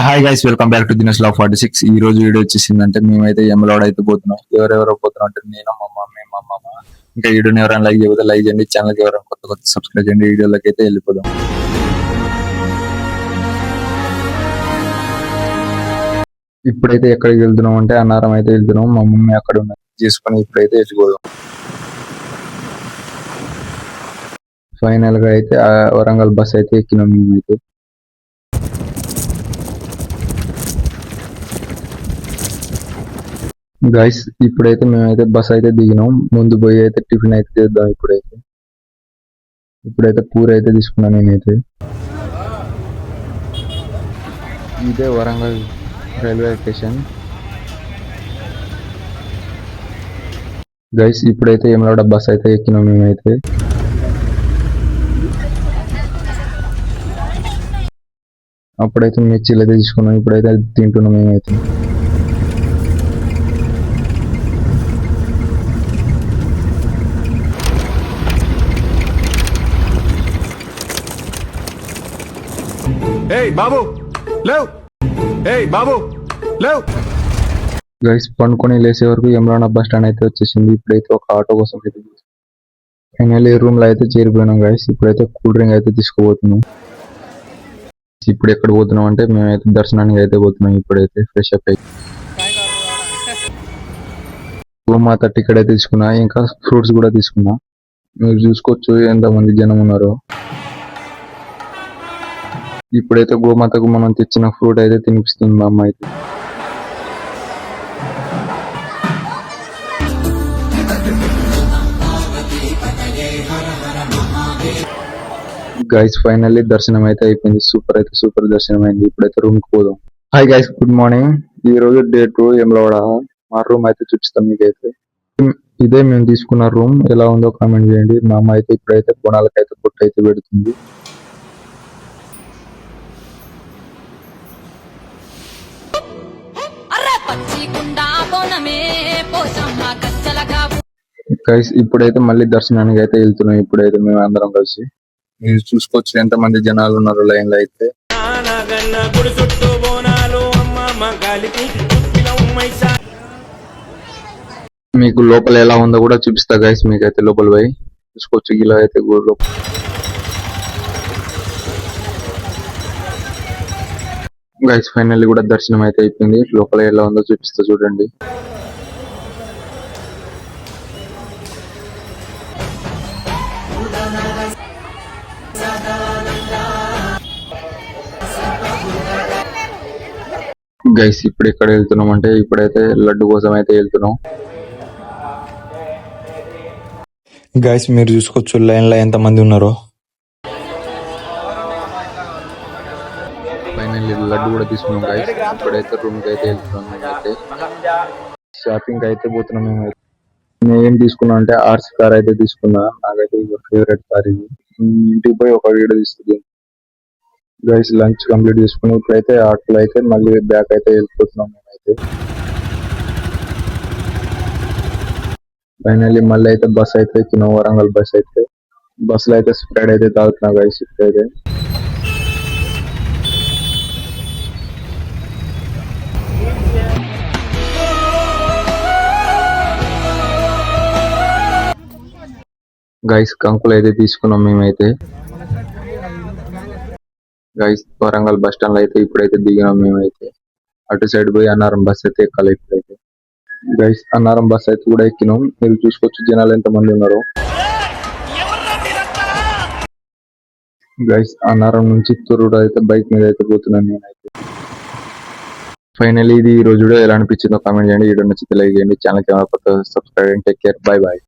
Hi guys, welcome back to Dinesh love 46. ఈ రోజు video వచ్చేసిందంటే మేమైతే ఎమ్మలోడ్ అయితే పోతున్నాం. ఎవరెవరో పోతున్నాం అంటే నేను, మా మమ్మీ, మా మామ. ఇంకా వీడియోని ఎవరైనా లైక్ చేయకపోతే లైక్ చేయండి, ఛానల్కి ఎవరైనా కొత్త సబ్స్క్రైబ్ చేయండి. వీడియోలోకి అయితే వెళ్ళిపోదాం. ఇప్పుడైతే ఎక్కడికి వెళ్తున్నాం అంటే అన్నారం అయితే వెళ్తున్నాం. మా మమ్మీ అక్కడ ఉన్నది చేసుకుని ఇప్పుడైతే వెళ్ళిపోదాం. ఫైనల్ గా అయితే వరంగల్ బస్ అయితే ఎక్కినాం మేమైతే. గైస్ ఇప్పుడైతే మేమైతే బస్ అయితే దిగినాం. ముందు పోయి అయితే టిఫిన్ అయితే చేద్దాం. ఇప్పుడైతే కూర అయితే తీసుకున్నాను నేనైతే. ఇదే వరంగల్ రైల్వే స్టేషన్. గైస్ ఇప్పుడైతే ఏమలాడ బస్ అయితే ఎక్కినాం మేమైతే. అప్పుడైతే మిర్చీలు అయితే తీసుకున్నాం. ఇప్పుడైతే తింటున్నాం మేమైతే. గైస్ పండుకొని లేసే వరకు యమరాణ బస్ స్టాండ్ అయితే వచ్చేసింది. ఇప్పుడైతే ఒక ఆటో కోసం అయితే ఫైనల్లీ రూమ్ లో అయితే చేరిపోయినాం. గైస్ ఇప్పుడైతే కూల్ డ్రింక్ అయితే తీసుకోబోతున్నాం. ఇప్పుడు ఎక్కడ పోతున్నాం అంటే మేమైతే దర్శనానికి అయితే పోతున్నాం. ఇప్పుడైతే ఫ్రెష్ అప్ అయితే గోమాత టికెట్ అయితే తీసుకున్నా, ఇంకా ఫ్రూట్స్ కూడా తీసుకున్నా. మీరు చూసుకోవచ్చు ఎంతమంది జనం ఉన్నారో. ఇప్పుడైతే గోమాతకు మనం తెచ్చిన ఫ్రూట్ అయితే తినిపిస్తుంది మా అమ్మ అయితే. గైస్ ఫైనల్లీ దర్శనం అయితే అయిపోయింది. సూపర్ దర్శనం అయింది. ఇప్పుడైతే రూమ్ కి పోదాం. Hi guys, good morning. ఈ రోజు డే 2 యమలవాడ. మా రూమ్ అయితే చూపిస్తాం మీకైతే. ఇదే మేము తీసుకున్న రూమ్. ఎలా ఉందో కామెంట్ చేయండి. మా అమ్మ అయితే ఇప్పుడైతే బోనాలకైతే పొట్టు అయితే పెడుతుంది. గైస్ ఇప్పుడైతే మళ్ళీ దర్శనానికి అయితే వెళ్తున్నాం. ఇప్పుడైతే మేము అందరం కలిసి. మీరు చూసుకోవచ్చు ఎంత మంది జనాలు ఉన్నారు లైన్ లో అయితే. మీకు లోపల ఎలా ఉందో కూడా చూపిస్తా గైస్. మీకైతే లోపల పోయి చూసుకోవచ్చు. ఇలా అయితే గైస్ ఫైనల్లీ కూడా దర్శనం అయితే అయిపోయింది. లోపల ఎలా ఉందో చూపిస్తా చూడండి. గైస్ ఇప్పుడు ఎక్కడ వెళ్తున్నాం అంటే ఇప్పుడైతే లడ్డు కోసం అయితే వెళ్తున్నాం. గైస్ మీరు చూసుకోవచ్చు లైన్ లో ఎంత మంది ఉన్నారో. ఫైనల్లీ లడ్డు కూడా తీసుకున్నాం గైస్. ఇప్పుడైతే రూమ్ కి అయితే వెళ్తున్నాం. మేమైతే షాపింగ్ అయితే పోతున్నాం. మేమైతే నేను ఏం తీసుకున్నా అంటే ఆర్సీ కార్ అయితే తీసుకున్నా. నాకైతే ఫేవరెట్ కార్ ఇది. ఇంటికి పోయి ఒక వీడియో తీస్తుంది. గైస్ లంచ్ కంప్లీట్ చేసుకుని ఇప్పుడైతే ఆటోలో అయితే మళ్ళీ బ్యాక్ అయితే వెళ్ళిపోతున్నాం మేమైతే. ఫైనల్లీ మళ్ళీ అయితే బస్ అయితే ఎక్కినాం. వరంగల్ బస్ అయితే. బస్ లో అయితే స్ప్రైడ్ అయితే తాగుతున్నాం గైస్. ఇప్పుడైతే గైస్ కంకులు అయితే తీసుకున్నాం మేమైతే. గైస్ వరంగల్ బస్ స్టాండ్ లో అయితే ఇప్పుడైతే దిగినాం మేమైతే. అటు సైడ్ పోయి అన్నారం బస్ అయితే ఎక్కాలి ఇప్పుడైతే. గైస్ అన్నారం బస్ అయితే కూడా ఎక్కినాం. మీరు చూసుకోవచ్చు జనాలు ఎంత మంది ఉన్నారు. గైస్ అన్నారం నుంచి తొర్రూరు అయితే బైక్ మీద అయితే పోతున్నాను నేనైతే. ఫైనల్లీ ఇది ఈ రోజు ఎలా అనిపించిందో కామెంట్ చేయండి. వీడియో నచ్చితే లైక్ చేయండి. ఛానల్ కి కొత్త సబ్స్క్రైబ్ చేయండి. Take care, bye bye.